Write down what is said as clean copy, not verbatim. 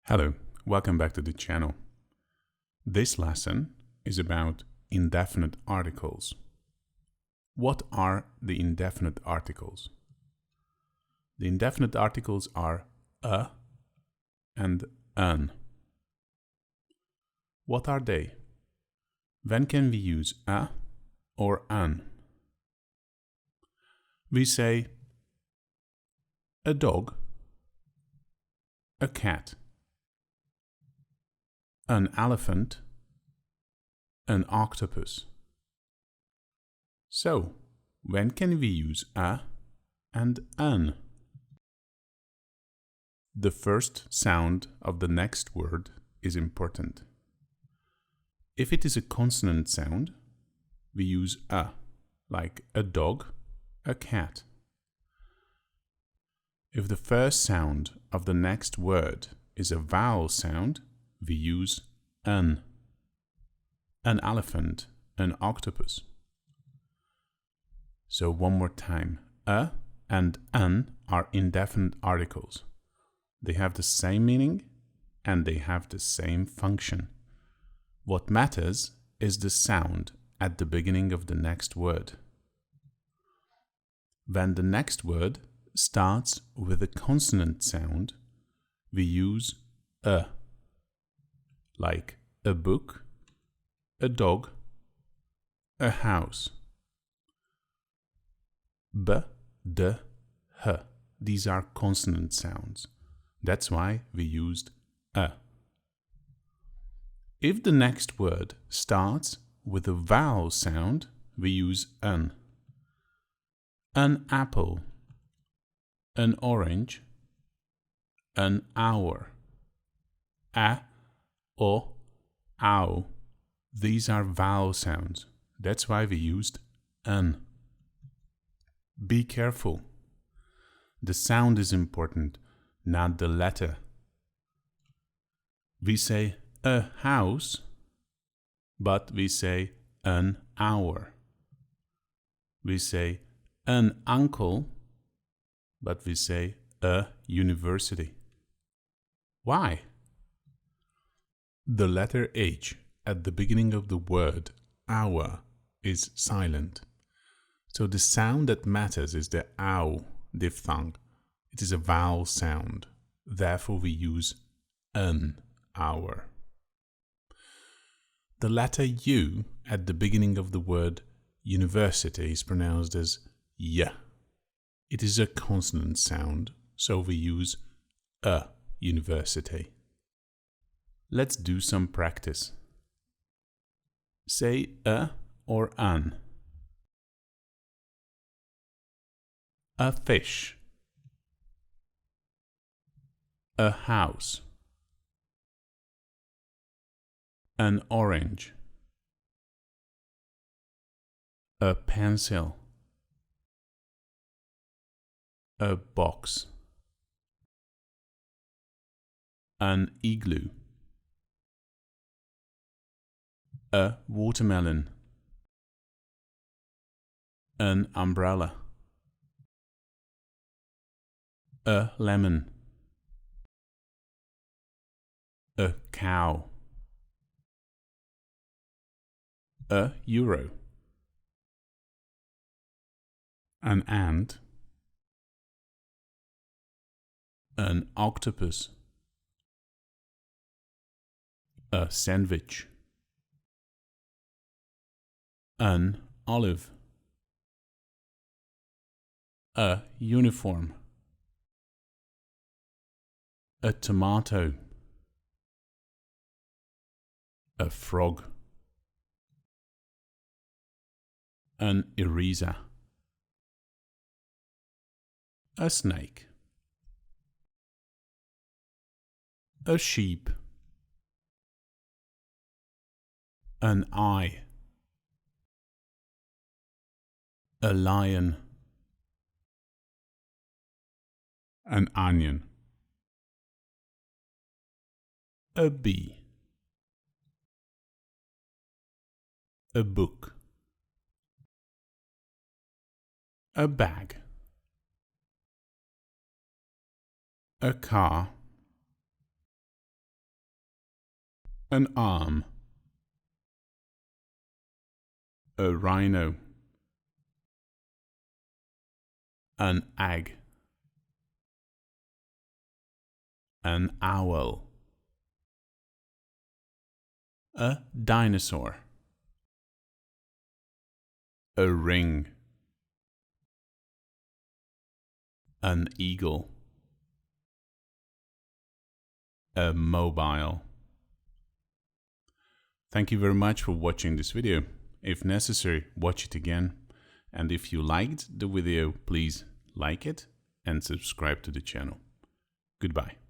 Hello, welcome back to the channel. This lesson is about indefinite articles. What are the indefinite articles? The indefinite articles are a and an. What are they? When can we use a or an? We say a dog, a cat, an elephant, an octopus. So, when can we use a and an? The first sound of the next word is important. If it is a consonant sound, we use a, like a dog, a cat. If the first sound of the next word is a vowel sound, we use an elephant, an octopus. So one more time, a and an are indefinite articles. They have the same meaning and they have the same function. What matters is the sound at the beginning of the next word. When the next word starts with a consonant sound, we use a, like a book, a dog, a house. B, d, h. These are consonant sounds. That's why we used a. If the next word starts with a vowel sound, we use an. An apple, an orange, an hour. A, o, ow. These are vowel sounds. That's why we used an. Be careful. The sound is important, not the letter. We say a house, but we say an hour. We say an uncle, but we say a university. Why? The letter H at the beginning of the word hour is silent. So the sound that matters is the ow diphthong. It is a vowel sound. Therefore we use an hour. The letter U at the beginning of the word university is pronounced as y. It is a consonant sound, so we use a university. Let's do some practice. Say a or an. A fish. A house. An orange. A pencil. A box. An igloo. A watermelon. An umbrella. A lemon. A cow. A euro. An ant. An octopus. A sandwich. An olive. A uniform. A tomato. A frog. An eraser. A snake. A sheep. An eye. A lion. An onion. A bee. A book. A bag. A car. an arm, a rhino, an egg, an owl, a dinosaur, a ring, an eagle, a mobile. Thank you very much for watching this video. If necessary, watch it again. And if you liked the video, please like it and subscribe to the channel. Goodbye.